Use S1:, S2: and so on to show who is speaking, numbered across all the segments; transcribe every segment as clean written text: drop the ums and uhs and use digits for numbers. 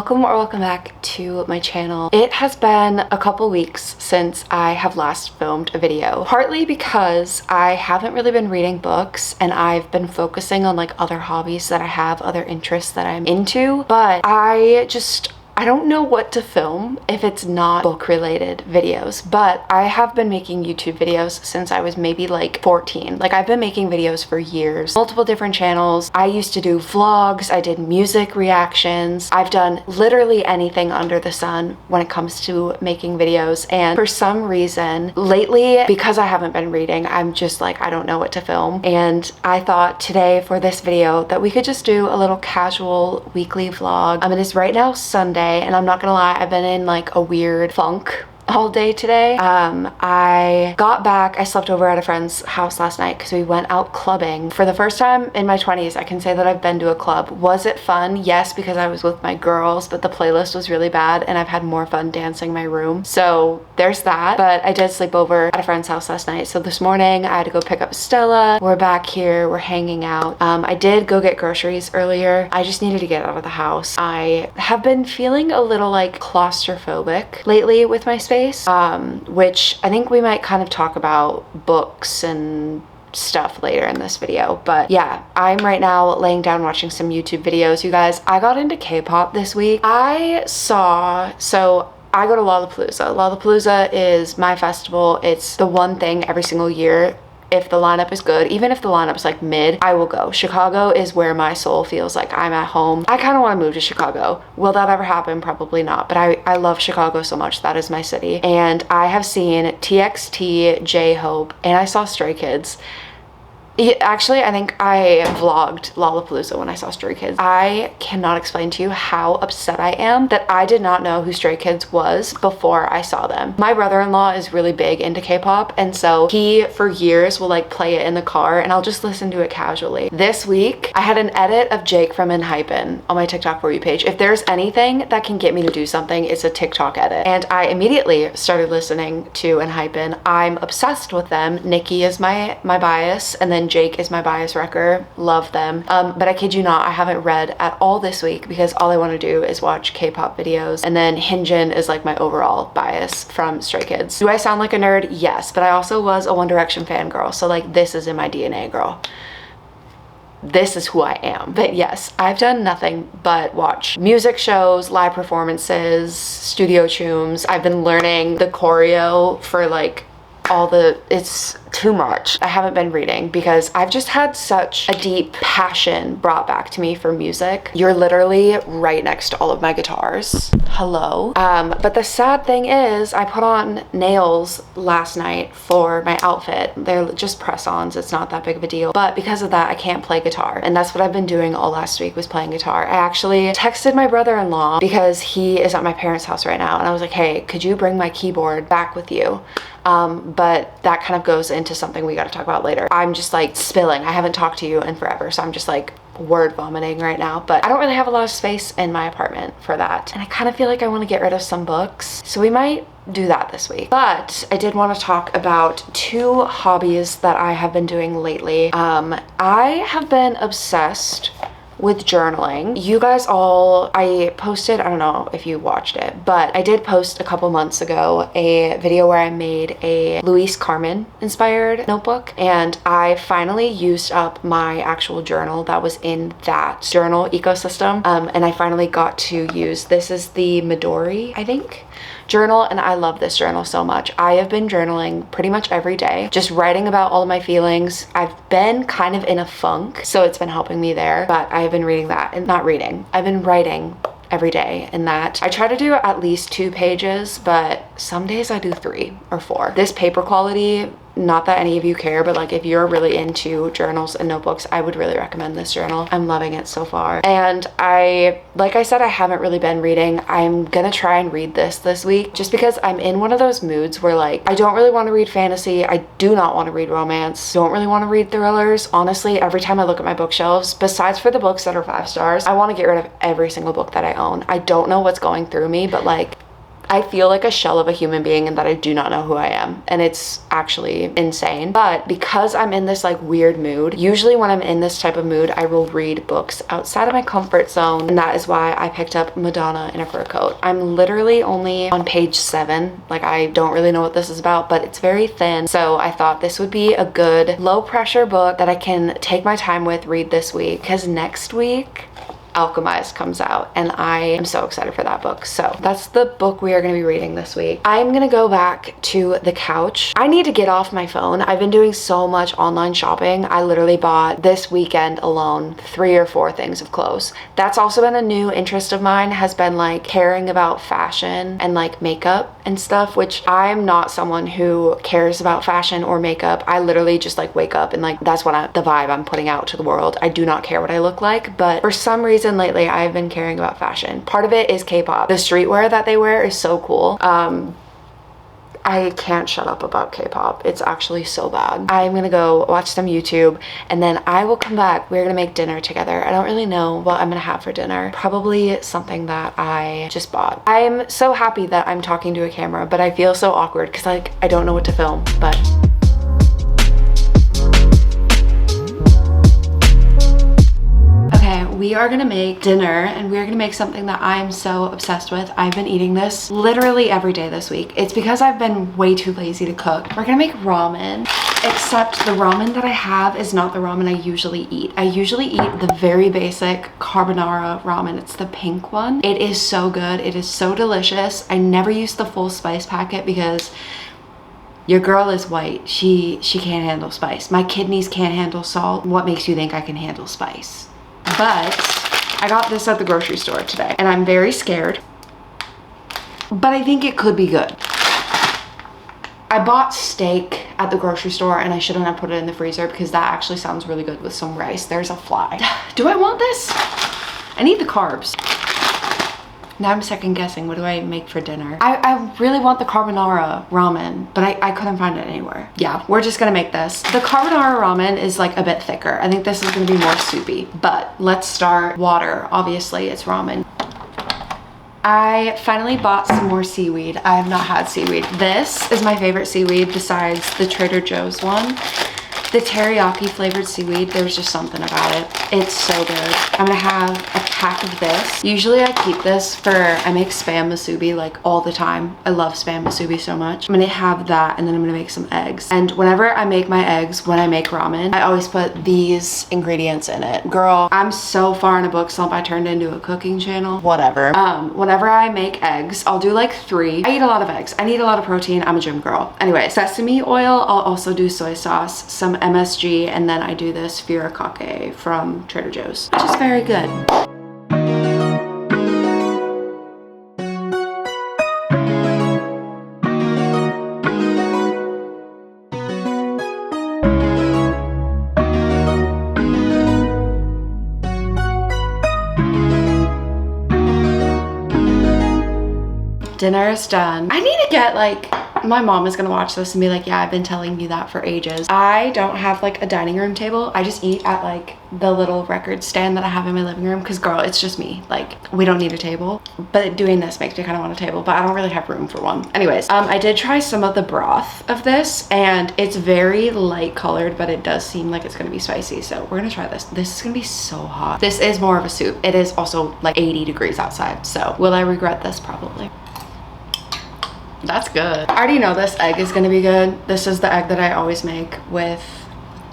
S1: Welcome or welcome back to my channel. It has been a couple weeks since I have last filmed a video, partly because I haven't really been reading books and I've been focusing on like other hobbies that I have, other interests that I'm into, but I don't know what to film if it's not book related videos, but I have been making YouTube videos since I was maybe like 14. Like I've been making videos for years, multiple different channels. I used to do vlogs, I did music reactions. I've done literally anything under the sun when it comes to making videos. And for some reason lately, because I haven't been reading, I'm just like, I don't know what to film. And I thought today for this video that we could just do a little casual weekly vlog. It is right now Sunday. And I'm not gonna lie, I've been in like a weird funk all day today. I got back, I slept over at a friend's house last night because we went out clubbing. For the first time in my 20s, I can say that I've been to a club. Was it fun? Yes, because I was with my girls, but the playlist was really bad and I've had more fun dancing in my room. So there's that. But I did sleep over at a friend's house last night. So this morning I had to go pick up Stella. We're back here, we're hanging out. I did go get groceries earlier. I just needed to get out of the house. I have been feeling a little like claustrophobic lately with my space. Which I think we might kind of talk about books and stuff later in this video. But yeah, I'm right now laying down watching some YouTube videos. You guys, I got into K-pop this week. I go to Lollapalooza. Lollapalooza is my festival. It's the one thing every single year. If the lineup is good, even if the lineup is like mid, I will go. Chicago is where my soul feels like I'm at home. I kind of want to move to Chicago. Will that ever happen? Probably not. But I love Chicago so much. That is my city. And I have seen TXT, J-Hope, and I saw Stray Kids. Actually, I think I vlogged Lollapalooza when I saw Stray Kids. I cannot explain to you how upset I am that I did not know who Stray Kids was before I saw them. My brother-in-law is really big into K-pop, and so he, for years, will like play it in the car, and I'll just listen to it casually. This week, I had an edit of Jake from Enhypen on my TikTok For You page. If there's anything that can get me to do something, it's a TikTok edit. And I immediately started listening to Enhypen. I'm obsessed with them. Nikki is my bias, and then Jake is my bias wrecker. Love them. But I kid you not, I haven't read at all this week because all I want to do is watch K-pop videos. And then Hyunjin is like my overall bias from Stray Kids. Do I sound like a nerd? Yes, but I also was a One Direction fangirl. So like this is in my DNA, girl. This is who I am. But yes, I've done nothing but watch music shows, live performances, studio tunes. I've been learning the choreo for like it's too much. I haven't been reading because I've just had such a deep passion brought back to me for music. You're literally right next to all of my guitars. Hello. But the sad thing is I put on nails last night for my outfit. They're just press-ons. It's not that big of a deal. But because of that, I can't play guitar. And that's what I've been doing all last week was playing guitar. I actually texted my brother-in-law because he is at my parents' house right now. And I was like, hey, could you bring my keyboard back with you? But that kind of goes into something we got to talk about later. I'm just like spilling. I haven't talked to you in forever, so I'm just like word vomiting right now. But I don't really have a lot of space in my apartment for that. And I kind of feel like I want to get rid of some books. So we might do that this week. But I did want to talk about two hobbies that I have been doing lately. I have been obsessed with journaling. You guys all, I posted, I don't know if you watched it, but I did post a couple months ago a video where I made a Luis Carmen inspired notebook, and I finally used up my actual journal that was in that journal ecosystem, and I finally got to use, this is the Midori, I think, journal, and I love this journal so much. I have been journaling pretty much every day, just writing about all of my feelings. I've been kind of in a funk, so it's been helping me there, but I've been reading that, and not reading, I've been writing every day, and that I try to do at least 2 pages, but some days I do 3 or 4. This paper quality, not that any of you care, but like if you're really into journals and notebooks, I would really recommend this journal. I'm loving it so far. And like I said, I haven't really been reading. I'm gonna try and read this week just because I'm in one of those moods where like I don't really want to read fantasy, I do not want to read romance, don't really want to read thrillers. Honestly, every time I look at my bookshelves, besides for the books that are 5 stars, I want to get rid of every single book that I own. I don't know what's going through me, but like I feel like a shell of a human being and that I do not know who I am. And it's actually insane. But because I'm in this like weird mood, usually when I'm in this type of mood, I will read books outside of my comfort zone. And that is why I picked up Madonna in a Fur Coat. I'm literally only on page 7. Like, I don't really know what this is about, but it's very thin. So I thought this would be a good low pressure book that I can take my time with, read this week, because next week Alchemized comes out and I am so excited for that book. So that's the book we are going to be reading this week. I'm going to go back to the couch. I need to get off my phone. I've been doing so much online shopping. I literally bought this weekend alone 3 or 4 things of clothes. That's also been a new interest of mine, has been like caring about fashion and like makeup and stuff, which I'm not someone who cares about fashion or makeup. I literally just like wake up and like that's what the vibe I'm putting out to the world. I do not care what I look like, but for some reason lately I've been caring about fashion. Part of it is K-pop. The streetwear that they wear is so cool. I can't shut up about K-pop. It's actually so bad. I'm gonna go watch some YouTube and then I will come back. We're gonna make dinner together. I don't really know what I'm gonna have for dinner. Probably something that I just bought. I'm so happy that I'm talking to a camera, but I feel so awkward because like I don't know what to film, but we are gonna make dinner and we are gonna make something that I'm so obsessed with. I've been eating this literally every day this week. It's because I've been way too lazy to cook. We're gonna make ramen, except the ramen that I have is not the ramen I usually eat. I usually eat the very basic carbonara ramen. It's the pink one. It is so good. It is so delicious. I never use the full spice packet because your girl is white. She can't handle spice. My kidneys can't handle salt. What makes you think I can handle spice? But I got this at the grocery store today and I'm very scared, but I think it could be good. I bought steak at the grocery store and I shouldn't have put it in the freezer because that actually sounds really good with some rice. There's a fly. Do I want this? I need the carbs. Now I'm second guessing, what do I make for dinner? I really want the carbonara ramen, but I couldn't find it anywhere. Yeah, we're just gonna make this. The carbonara ramen is like a bit thicker. I think this is gonna be more soupy, but let's start. Water, obviously it's ramen. I finally bought some more seaweed. I have not had seaweed. This is my favorite seaweed besides the Trader Joe's one. The teriyaki flavored seaweed, there's just something about it. It's so good. I'm gonna have a pack of this. Usually I keep this for, I make spam musubi like all the time. I love spam musubi so much. I'm gonna have that and then I'm gonna make some eggs. And whenever I make my eggs, when I make ramen, I always put these ingredients in it. Girl, I'm so far in a book slump, I turned into a cooking channel. Whatever. Whenever I make eggs, I'll do like 3. I eat a lot of eggs. I need a lot of protein. I'm a gym girl. Anyway, sesame oil. I'll also do soy sauce, some MSG, and then I do this furikake from Trader Joe's, which is very good. Dinner is done. I need to get like, my mom is gonna watch this and be like, yeah, I've been telling you that for ages. I don't have like a dining room table. I just eat at like the little record stand that I have in my living room because girl, it's just me. Like, we don't need a table. But doing this makes me kind of want a table, but I don't really have room for one. Anyways, I did try some of the broth of this and it's very light colored, but it does seem like it's gonna be spicy. So we're gonna try this. This is gonna be so hot. This is more of a soup. It is also like 80 degrees outside. So will I regret this? Probably. That's good. I already know this egg is gonna be good. This is the egg that I always make with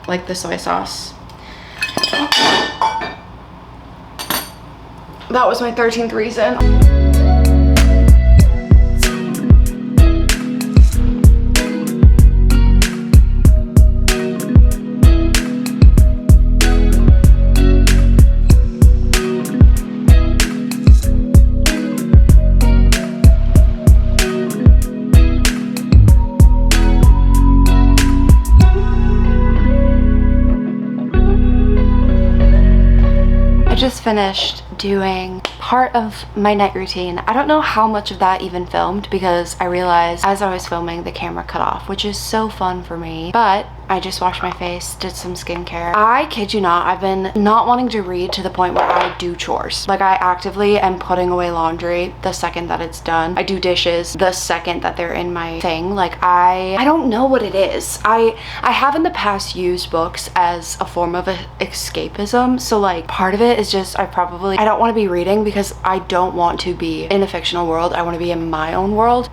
S1: like the soy sauce. That was my 13th reason. Just finished doing part of my night routine. I don't know how much of that even filmed because I realized as I was filming the camera cut off, which is so fun for me. But I just washed my face, did some skincare. I kid you not, I've been not wanting to read to the point where I do chores. Like, I actively am putting away laundry the second that it's done. I do dishes the second that they're in my thing. Like, I don't know what it is. I have in the past used books as a form of escapism. So like, part of it is just I don't want to be reading because I don't want to be in a fictional world. I want to be in my own world.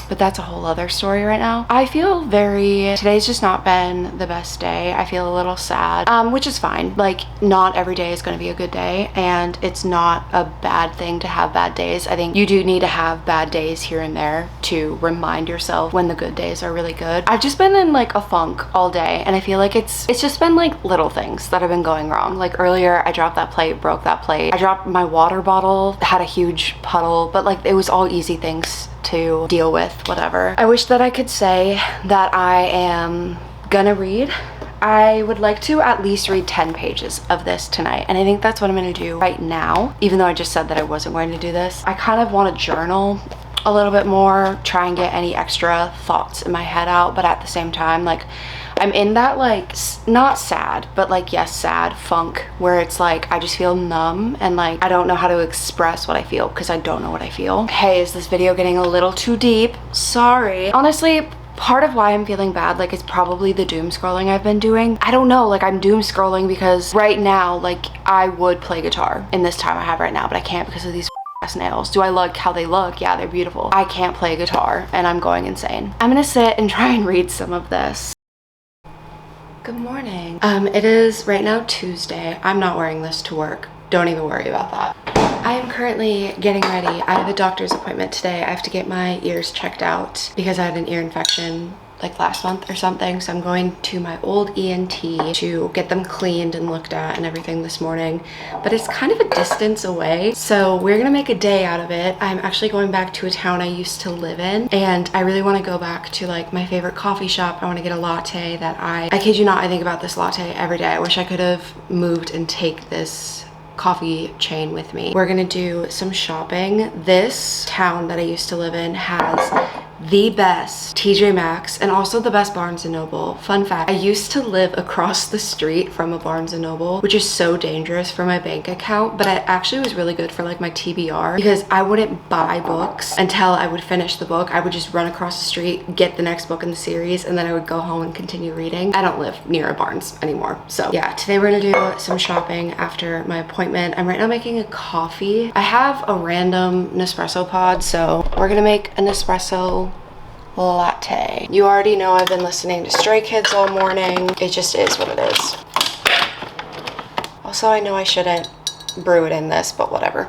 S1: But that's a whole other story right now. I feel today's just not been the best day. I feel a little sad, which is fine. Like, not every day is going to be a good day, and it's not a bad thing to have bad days. I think you do need to have bad days here and there to remind yourself when the good days are really good. I've just been in like a funk all day, and I feel like it's just been like little things that have been going wrong. Like earlier, I dropped that plate, broke that plate. I dropped my water bottle, had a huge puddle, but like it was all easy things to deal with, whatever. I wish that I could say that I am gonna read. I would like to at least read 10 pages of this tonight, and I think that's what I'm gonna do right now, even though I just said that I wasn't going to do this. I kind of want to journal a little bit more, try and get any extra thoughts in my head out, but at the same time, like, I'm in that like not sad, but like yes, sad funk where it's like I just feel numb and like I don't know how to express what I feel because I don't know what I feel. Hey, is this video getting a little too deep? Sorry. Honestly, part of why I'm feeling bad, like, it's probably the doom scrolling I've been doing. I don't know, like, I'm doom scrolling because right now, like, I would play guitar in this time I have right now, but I can't because of these nails. Do I like how they look? Yeah, they're beautiful. I can't play guitar and I'm going insane. I'm gonna sit and try and read some of this. Good morning. It is right now Tuesday. I'm not wearing this to work. Don't even worry about that. I am currently getting ready. I have a doctor's appointment today. I have to get my ears checked out because I had an ear infection like last month or something. So I'm going to my old ENT to get them cleaned and looked at and everything this morning. But it's kind of a distance away, so we're gonna make a day out of it. I'm actually going back to a town I used to live in, and I really want to go back to like my favorite coffee shop. I want to get a latte that I kid you not, I think about this latte every day. I wish I could have moved and take this coffee chain with me. We're gonna do some shopping. This town that I used to live in has the best TJ Maxx and also the best Barnes & Noble. Fun fact, I used to live across the street from a Barnes & Noble, which is so dangerous for my bank account, but it actually was really good for like my TBR because I wouldn't buy books until I would finish the book. I would just run across the street, get the next book in the series, and then I would go home and continue reading. I don't live near a Barnes anymore. So yeah, today we're gonna do some shopping after my appointment. I'm right now making a coffee. I have a random Nespresso pod, so we're gonna make an espresso latte. You already know I've been listening to Stray Kids all morning. It just is what it is. Also, I know I shouldn't brew it in this, but whatever.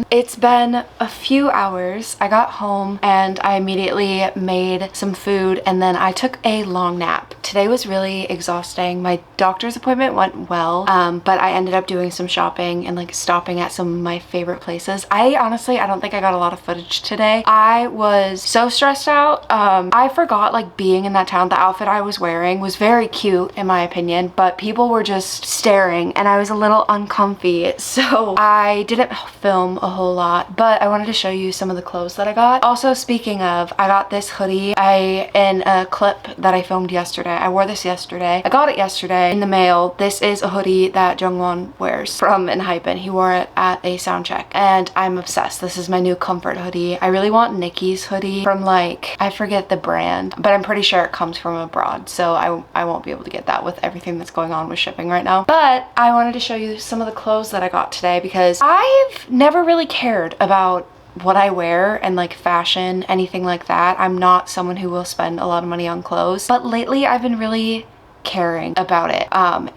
S1: It's been a few hours. I got home and I immediately made some food and then I took a long nap. Today was really exhausting. My doctor's appointment went well, but I ended up doing some shopping and like stopping at some of my favorite places. I don't think I got a lot of footage today. I was so stressed out. I forgot like being in that town. The outfit I was wearing was very cute in my opinion, but people were just staring and I was a little uncomfy. So I didn't film film a whole lot, but I wanted to show you some of the clothes that I got. Also, speaking of, I got this hoodie in a clip that I filmed yesterday. I wore this yesterday. I got it yesterday in the mail. This is a hoodie that Jungwon wears from ENHYPEN. He wore it at a sound check and I'm obsessed. This is my new comfort hoodie. I really want Nikki's hoodie from like, I forget the brand, but I'm pretty sure it comes from abroad, so I won't be able to get that with everything that's going on with shipping right now. But I wanted to show you some of the clothes that I got today because I've never really cared about what I wear and like fashion, anything like that. I'm not someone who will spend a lot of money on clothes, but lately I've been really caring about it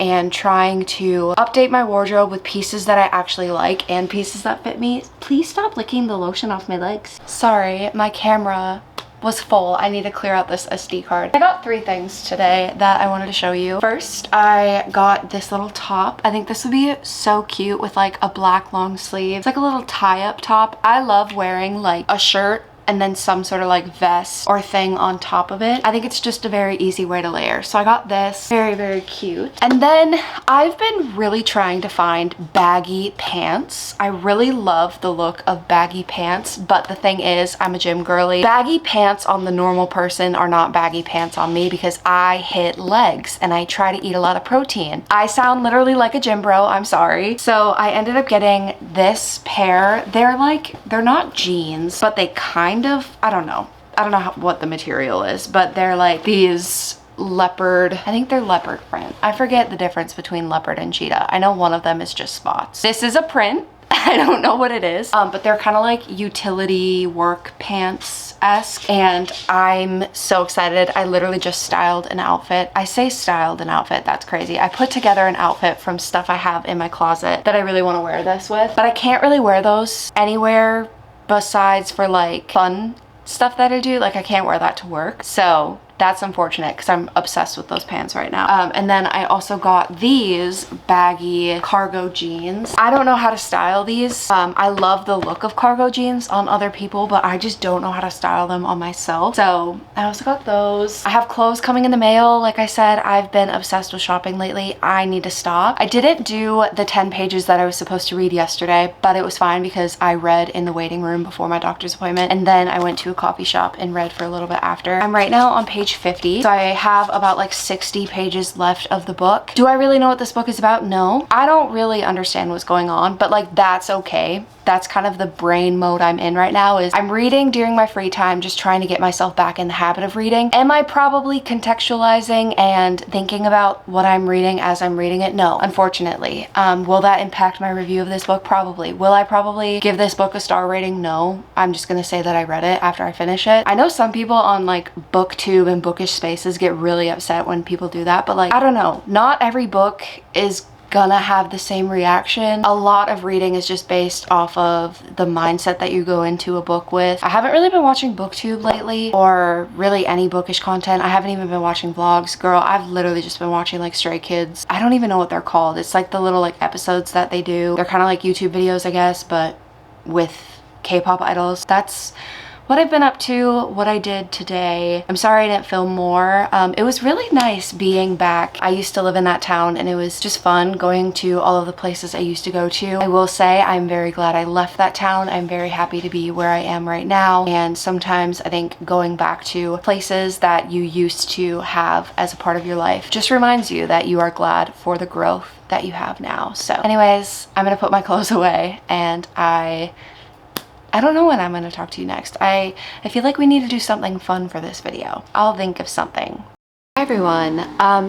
S1: and trying to update my wardrobe with pieces that I actually like and pieces that fit me. Please stop licking the lotion off my legs. Sorry, my camera was full. I need to clear out this SD card. I got 3 things today that I wanted to show you. First, I got this little top. I think this would be so cute with like a black long sleeve. It's like a little tie-up top. I love wearing like a shirt and then some sort of like vest or thing on top of it. I think it's just a very easy way to layer. So I got this. Very, very cute. And then I've been really trying to find baggy pants. I really love the look of baggy pants, but the thing is, I'm a gym girly. Baggy pants on the normal person are not baggy pants on me because I hit legs and I try to eat a lot of protein. I sound literally like a gym bro, I'm sorry. So I ended up getting this pair. They're not jeans, but they kind of, I don't know what the material is, but they're like these leopard, I think they're leopard print. I forget the difference between leopard and cheetah. I know one of them is just spots. This is a print. I don't know what it is, but they're kind of like utility work pants-esque, and I'm so excited. I literally just styled an outfit. I say styled an outfit, that's crazy. I put together an outfit from stuff I have in my closet that I really want to wear this with, but I can't really wear those anywhere besides for like fun stuff that I do. Like I can't wear that to work, so that's unfortunate because I'm obsessed with those pants right now. And then I also got these baggy cargo jeans. I don't know how to style these. I love the look of cargo jeans on other people, but I just don't know how to style them on myself. So I also got those. I have clothes coming in the mail. Like I said, I've been obsessed with shopping lately. I need to stop. I didn't do the 10 pages that I was supposed to read yesterday, but it was fine because I read in the waiting room before my doctor's appointment, and then I went to a coffee shop and read for a little bit after. I'm right now on page 50, so I have about like 60 pages left of the book. Do I really know what this book is about? No. I don't really understand what's going on, but like that's okay. That's kind of the brain mode I'm in right now, is I'm reading during my free time, just trying to get myself back in the habit of reading. Am I probably contextualizing and thinking about what I'm reading as I'm reading it? No, unfortunately. Will that impact my review of this book? Probably. Will I probably give this book a star rating? No. I'm just gonna say that I read it after I finish it. I know some people on like BookTube and Bookish Spaces get really upset when people do that, but like, I don't know. Not every book is gonna have the same reaction. A lot of reading is just based off of the mindset that you go into a book with. I haven't really been watching BookTube lately, or really any bookish content. I haven't even been watching vlogs. Girl, I've literally just been watching like Stray Kids. I don't even know what they're called. It's like the little like episodes that they do. They're kind of like YouTube videos, I guess, but with K-pop idols. That's what I've been up to, what I did today. I'm sorry I didn't film more. It was really nice being back. I used to live in that town and it was just fun going to all of the places I used to go to. I will say I'm very glad I left that town. I'm very happy to be where I am right now. And sometimes I think going back to places that you used to have as a part of your life just reminds you that you are glad for the growth that you have now. So anyways, I'm gonna put my clothes away, and I don't know when I'm going to talk to you next. I feel like we need to do something fun for this video. I'll think of something. Hi everyone.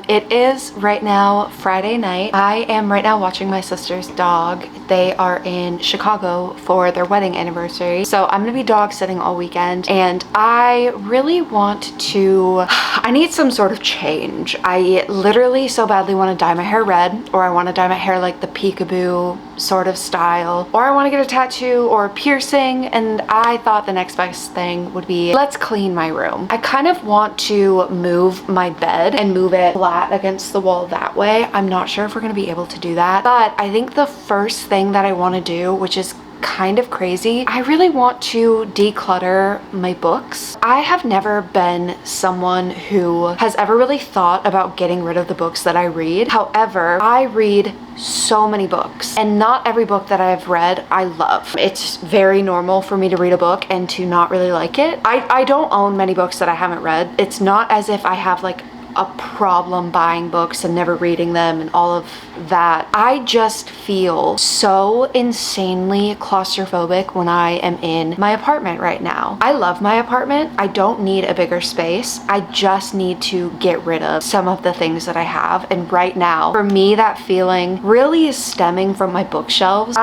S1: It is right now Friday night. I am right now watching my sister's dog. They are in Chicago for their wedding anniversary. So I'm gonna be dog sitting all weekend, and I really want to, I need some sort of change. I literally so badly want to dye my hair red, or I want to dye my hair like the peekaboo sort of style, or I want to get a tattoo or a piercing, and I thought the next best thing would be, let's clean my room. I kind of want to move my bed and move it flat against the wall that way. I'm not sure if we're going to be able to do that, but I think the first thing that I want to do, which is kind of crazy. I really want to declutter my books. I have never been someone who has ever really thought about getting rid of the books that I read. However, I read so many books, and not every book that I've read I love. It's very normal for me to read a book and to not really like it. I don't own many books that I haven't read. It's not as if I have like a problem buying books and never reading them and all of that. I just feel so insanely claustrophobic when I am in my apartment right now. I love my apartment. I don't need a bigger space. I just need to get rid of some of the things that I have. And right now, for me, that feeling really is stemming from my bookshelves.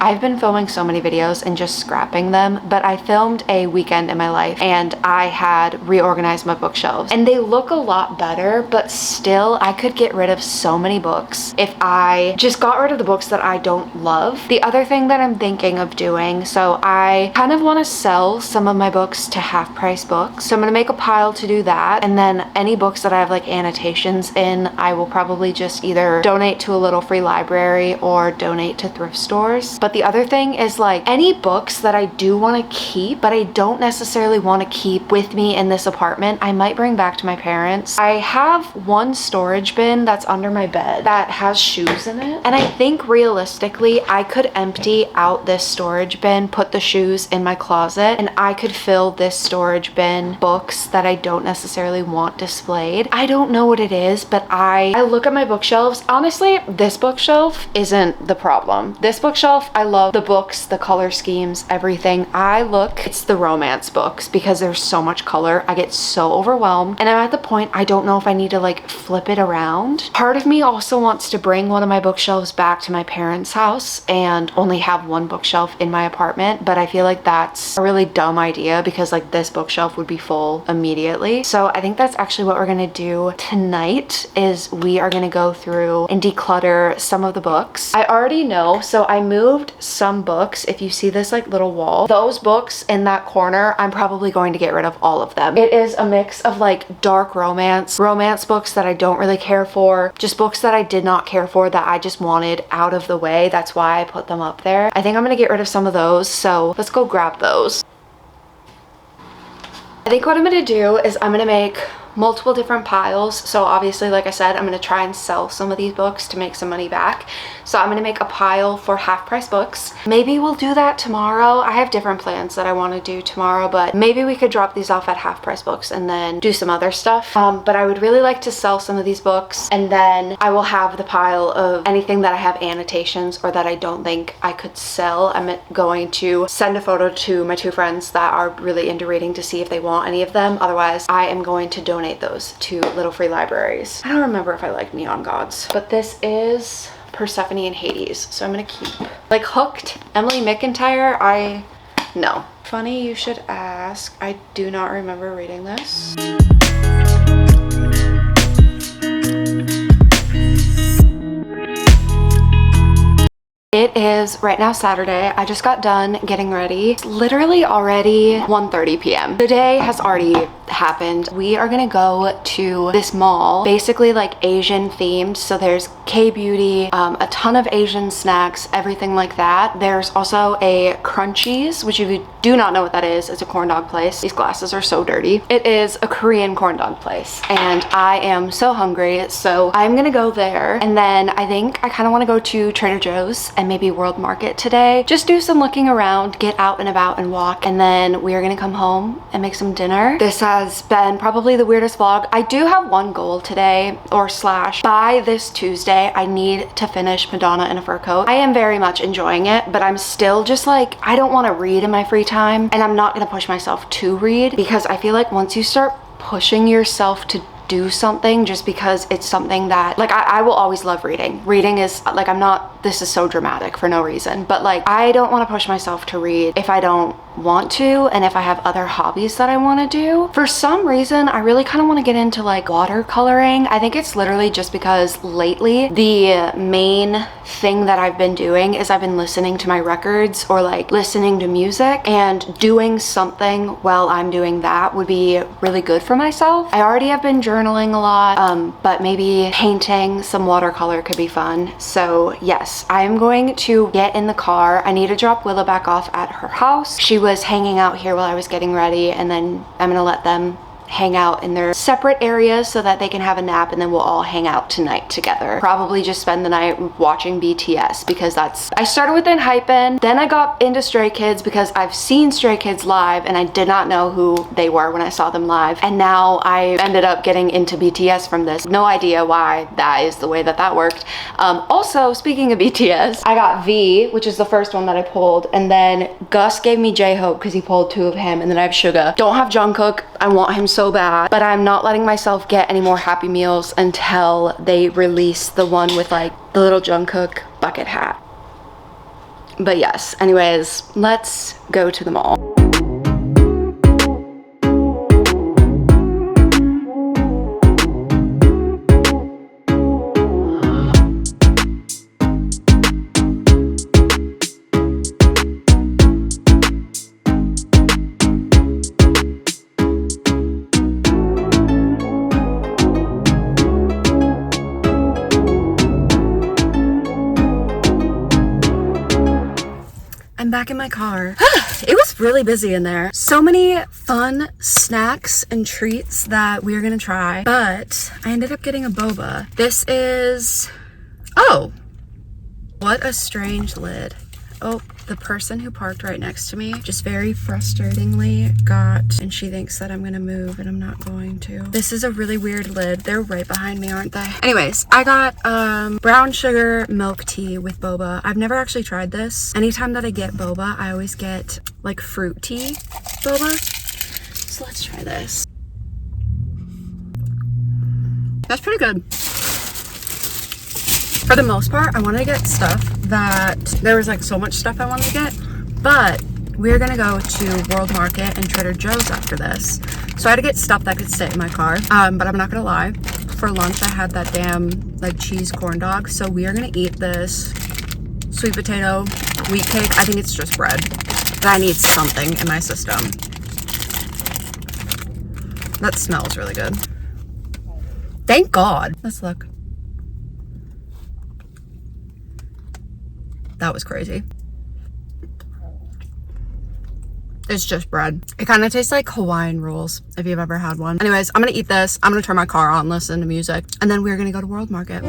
S1: I've been filming so many videos and just scrapping them, but I filmed a weekend in my life and I had reorganized my bookshelves and they look a lot better, but still I could get rid of so many books if I just got rid of the books that I don't love. The other thing that I'm thinking of doing, so I kind of want to sell some of my books to half price books. So I'm going to make a pile to do that, and then any books that I have like annotations in, I will probably just either donate to a little free library or donate to thrift stores. But the other thing is like any books that I do want to keep, but I don't necessarily want to keep with me in this apartment, I might bring back to my parents. I have one storage bin that's under my bed that has shoes in it. And I think realistically, I could empty out this storage bin, put the shoes in my closet, and I could fill this storage bin books that I don't necessarily want displayed. I don't know what it is, but I look at my bookshelves. Honestly, this bookshelf isn't the problem. This bookshelf, I love the books, the color schemes, everything. It's the romance books because there's so much color. I get so overwhelmed and I'm at the point I don't know if I need to like flip it around. Part of me also wants to bring one of my bookshelves back to my parents' house and only have one bookshelf in my apartment, but I feel like that's a really dumb idea because like this bookshelf would be full immediately. So I think that's actually what we're gonna do tonight, is we are gonna go through and declutter some of the books. I already know, so I moved some books. If you see this like little wall, those books in that corner, I'm probably going to get rid of all of them. It is a mix of like dark romance books that I don't really care for, just books that I did not care for that I just wanted out of the way. That's why I put them up there. I think I'm gonna get rid of some of those, so let's go grab those. I think what I'm gonna do is I'm gonna make multiple different piles. So obviously, like I said, I'm gonna try and sell some of these books to make some money back. So I'm gonna make a pile for half price books. Maybe we'll do that tomorrow. I have different plans that I want to do tomorrow, but maybe we could drop these off at half price books and then do some other stuff. But I would really like to sell some of these books, and then I will have the pile of anything that I have annotations or that I don't think I could sell. I'm going to send a photo to my two friends that are really into reading to see if they want any of them. Otherwise, I am going to donate those to little free libraries. I don't remember if I like Neon Gods, but this is Persephone and Hades, so I'm gonna keep. Like Hooked, Emily McIntyre, no. Funny you should ask, I do not remember reading this. It is right now Saturday. I just got done getting ready. It's literally already 1:30 p.m. The day has already happened. We are gonna go to this mall, basically like Asian themed. So there's K-beauty, a ton of Asian snacks, everything like that. There's also a Crunchies, which if you do not know what that is, it's a corn dog place. These glasses are so dirty. It is a Korean corn dog place and I am so hungry. So I'm gonna go there, and then I think I kind of want to go to Trader Joe's and maybe World Market today. Just do some looking around, get out and about and walk, and then we are gonna come home and make some dinner. This has been probably the weirdest vlog. I do have one goal today, or slash by this Tuesday, I need to finish Madonna in a Fur Coat. I am very much enjoying it, but I'm still just like, I don't want to read in my free time, and I'm not gonna push myself to read because I feel like once you start pushing yourself to do something just because it's something that like I will always love reading. Reading is like, this is so dramatic for no reason, but like I don't want to push myself to read if I don't want to and if I have other hobbies that I want to do. For some reason, I really kind of want to get into like watercoloring. I think it's literally just because lately the main thing that I've been doing is I've been listening to my records or like listening to music, and doing something while I'm doing that would be really good for myself. I already have been journaling a lot, but maybe painting some watercolor could be fun. So yes, I'm going to get in the car. I need to drop Willa back off at her house. She was hanging out here while I was getting ready, and then I'm gonna let them hang out in their separate areas so that they can have a nap, and then we'll all hang out tonight together. Probably just spend the night watching BTS because I started with ENHYPEN, then I got into Stray Kids because I've seen Stray Kids live and I did not know who they were when I saw them live, and now I ended up getting into BTS from this. No idea why that is the way that that worked. Also, speaking of BTS, I got V, which is the first one that I pulled, and then Gus gave me J-Hope because he pulled 2 of him, and then I have Suga. Don't have Jungkook. I want him so bad, but I'm not letting myself get any more Happy Meals until they release the one with like the little Jungkook bucket hat. But yes, anyways, let's go to the mall. I'm back in my car. It was really busy in there. So many fun snacks and treats that we are gonna try, but I ended up getting a boba. This is, oh, what a strange lid. Oh, the person who parked right next to me just very frustratingly got, and she thinks that I'm gonna move and I'm not going to. This is a really weird lid. They're right behind me, aren't they? Anyways, I got brown sugar milk tea with boba. I've never actually tried this. Anytime that I get boba, I always get like fruit tea boba. So let's try this. That's pretty good. For the most part, I wanted to get stuff that, there was like so much stuff I wanted to get, but we're gonna go to World Market and Trader Joe's after this. So I had to get stuff that could sit in my car, but I'm not gonna lie. For lunch, I had that damn like cheese corn dog. So we are gonna eat this sweet potato wheat cake. I think it's just bread, but I need something in my system. That smells really good. Thank God. Let's look. That was crazy. It's just bread. It kind of tastes like Hawaiian rolls, if you've ever had one. Anyways, I'm gonna eat this. I'm gonna turn my car on, listen to music, and then we're gonna go to World Market.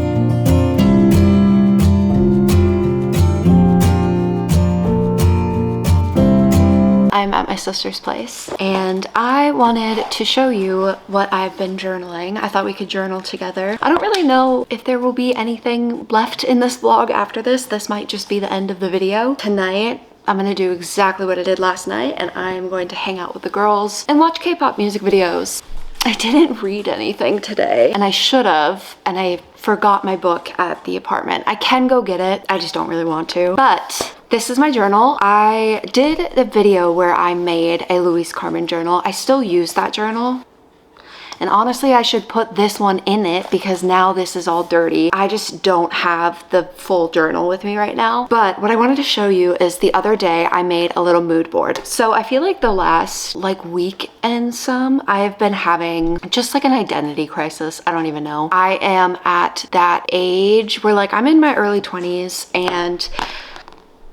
S1: I'm at my sister's place and I wanted to show you what I've been journaling. I thought we could journal together. I don't really know if there will be anything left in this vlog after this. This might just be the end of the video. Tonight, I'm gonna do exactly what I did last night, and I'm going to hang out with the girls and watch K-pop music videos. I didn't read anything today, and I should have, and I forgot my book at the apartment. I can go get it, I just don't really want to. But this is my journal. I did the video where I made a Louise Carmen journal. I still use that journal. And honestly, I should put this one in it because now this is all dirty. I just don't have the full journal with me right now. But what I wanted to show you is the other day I made a little mood board. So I feel like the last week and some, I've been having just like an identity crisis. I don't even know. I am at that age where I'm in my early 20s and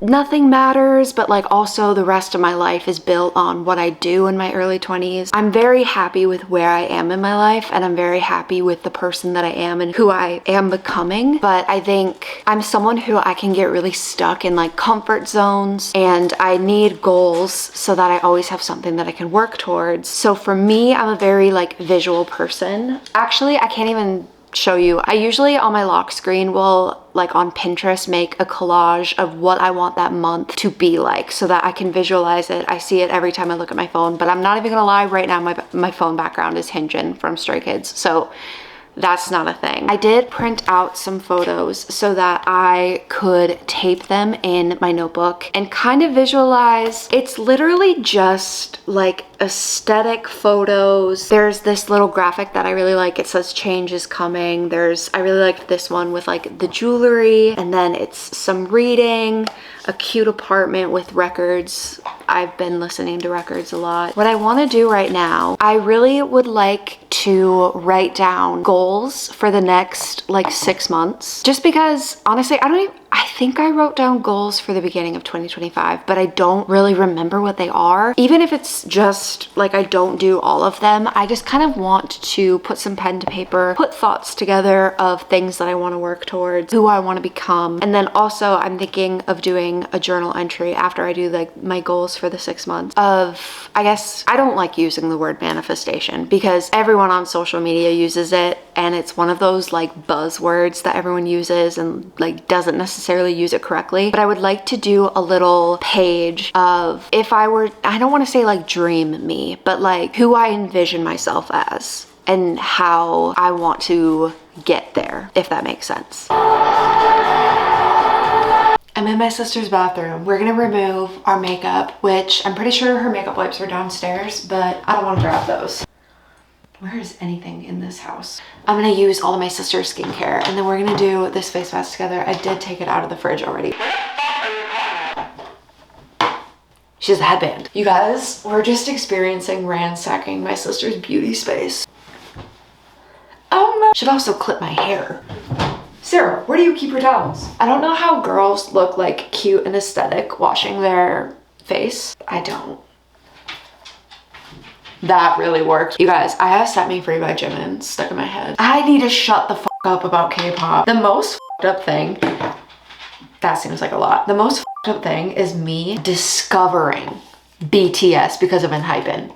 S1: nothing matters, but also the rest of my life is built on what I do in my early 20s. I'm very happy with where I am in my life, and I'm very happy with the person that I am and who I am becoming. But I think I'm someone who I can get really stuck in comfort zones, and I need goals so that I always have something that I can work towards. So for me, I'm a very visual person. Actually, I can't even show you. I usually on my lock screen will on Pinterest make a collage of what I want that month to be like so that I can visualize it. I see it every time I look at my phone, but I'm not even gonna lie, right now my phone background is Hyunjin from Stray Kids. So That's not a thing. I did print out some photos so that I could tape them in my notebook and kind of visualize. It's literally just like aesthetic photos. There's this little graphic that I really like. It says change is coming. I really liked this one with like the jewelry, and then it's some reading, a cute apartment with records. I've been listening to records a lot. What I want to do right now, I really would like to write down goals for the next like 6 months, just because honestly I think I wrote down goals for the beginning of 2025, but I don't really remember what they are. Even if it's just like I don't do all of them, I just kind of want to put some pen to paper, put thoughts together of things that I want to work towards, who I want to become. And then also I'm thinking of doing a journal entry after I do like my goals for the 6 months of, I guess, I don't like using the word manifestation because everyone on social media uses it, and it's one of those like buzzwords that everyone uses and like doesn't necessarily use it correctly. But I would like to do a little page of if I don't want to say like dream me, but like who I envision myself as and how I want to get there, if that makes sense. I'm in my sister's bathroom. We're gonna remove our makeup, which I'm pretty sure her makeup wipes are downstairs, but I don't want to grab those. Where is anything in this house? I'm gonna use all of my sister's skincare, and then we're gonna do this face mask together. I did take it out of the fridge already. She has a headband. You guys, we're just experiencing ransacking my sister's beauty space. Oh no. Should also clip my hair. Sarah, where do you keep your towels? I don't know how girls look like cute and aesthetic washing their face. I don't. That really worked. You guys, I have Set Me Free by Jimin stuck in my head. I need to shut the f up about K-pop. The most f up thing, that seems like a lot. The most f up thing is me discovering BTS because of ENHYPEN.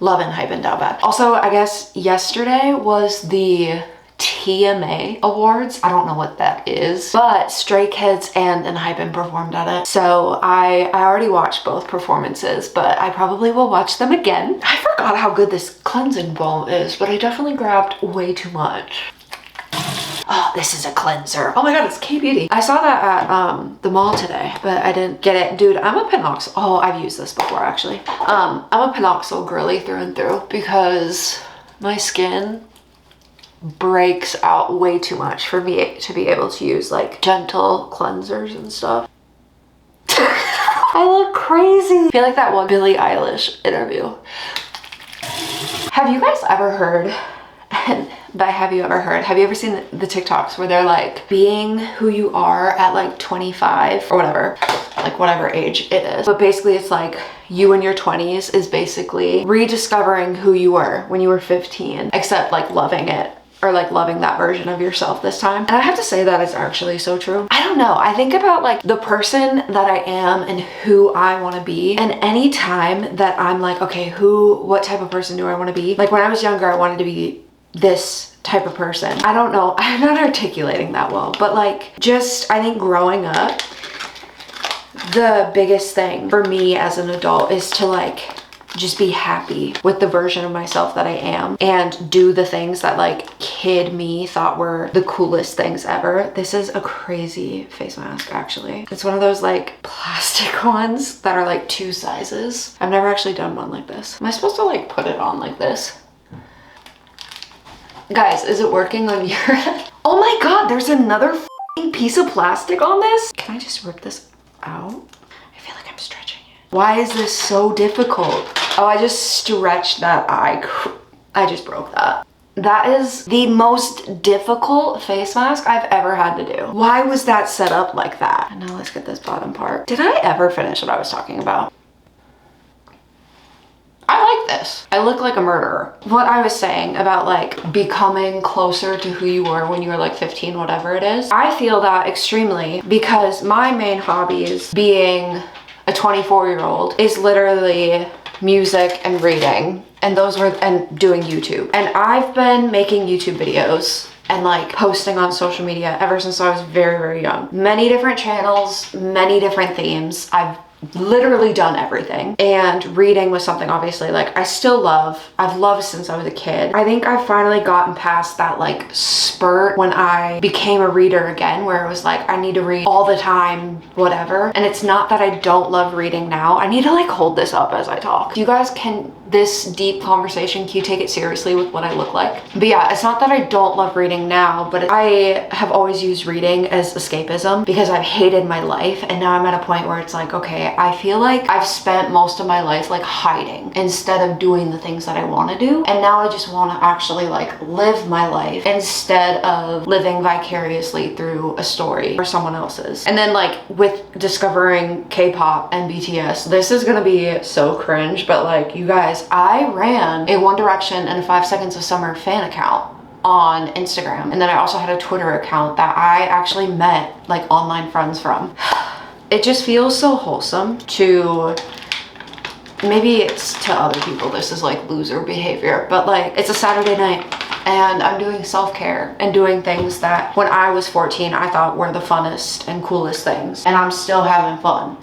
S1: Love ENHYPEN down bad. Also, I guess yesterday was the TMA Awards. I don't know what that is, but Stray Kids and ENHYPEN performed at it. So I already watched both performances, but I probably will watch them again. I forgot how good this cleansing balm is, but I definitely grabbed way too much. Oh, this is a cleanser. Oh my god, it's K-Beauty. I saw that at the mall today, but I didn't get it. Dude, I'm a Panoxyl. Oh, I've used this before actually. I'm a Panoxyl girly through and through because my skin breaks out way too much for me to be able to use like gentle cleansers and stuff. I look crazy. I feel like that one Billie Eilish interview. Have you guys ever heard, and by have you ever seen the TikToks where they're like being who you are at like 25 or whatever, like whatever age it is, but basically it's like you in your 20s is basically rediscovering who you were when you were 15, except like loving it, or like loving that version of yourself this time. And I have to say that is actually so true. I don't know, I think about like the person that I am and who I want to be, and any time that I'm like, okay, what type of person do I want to be? Like when I was younger, I wanted to be this type of person. I don't know, I'm not articulating that well, but like just, I think growing up, the biggest thing for me as an adult is to like just be happy with the version of myself that I am and do the things that like kid me thought were the coolest things ever. This is a crazy face mask actually. It's one of those like plastic ones that are like 2 sizes. I've never actually done one like this. Am I supposed to like put it on like this? Guys, is it working on your head? Oh my god, there's another f***ing piece of plastic on this. Can I just rip this out? I feel like I'm stretching it. Why is this so difficult? Oh, I just stretched that eye. I just broke that. That is the most difficult face mask I've ever had to do. Why was that set up like that? And now let's get this bottom part. Did I ever finish what I was talking about? I like this. I look like a murderer. What I was saying about like becoming closer to who you were when you were like 15, whatever it is. I feel that extremely because my main hobbies, being a 24-year-old, is literally music and reading, and doing YouTube. And I've been making YouTube videos and like posting on social media ever since I was very, very young. Many different channels, many different themes. I've literally done everything. And reading was something obviously like I still love. I've loved since I was a kid. I think I've finally gotten past that like spurt when I became a reader again, where it was like I need to read all the time, whatever. And it's not that I don't love reading now. I need to like hold this up as I talk. You guys can, this deep conversation, can you take it seriously with what I look like? But yeah, it's not that I don't love reading now, but I have always used reading as escapism because I've hated my life. And now I'm at a point where it's like, okay, I feel like I've spent most of my life like hiding instead of doing the things that I want to do. And now I just want to actually like live my life instead of living vicariously through a story or someone else's. And then like with discovering K-pop and BTS, this is gonna be so cringe, but like you guys, I ran a One Direction and a 5 Seconds of Summer fan account on Instagram. And then I also had a Twitter account that I actually met like online friends from. It just feels so wholesome to, maybe it's to other people, this is like loser behavior, but like it's a Saturday night and I'm doing self-care and doing things that when I was 14 I thought were the funnest and coolest things, and I'm still having fun.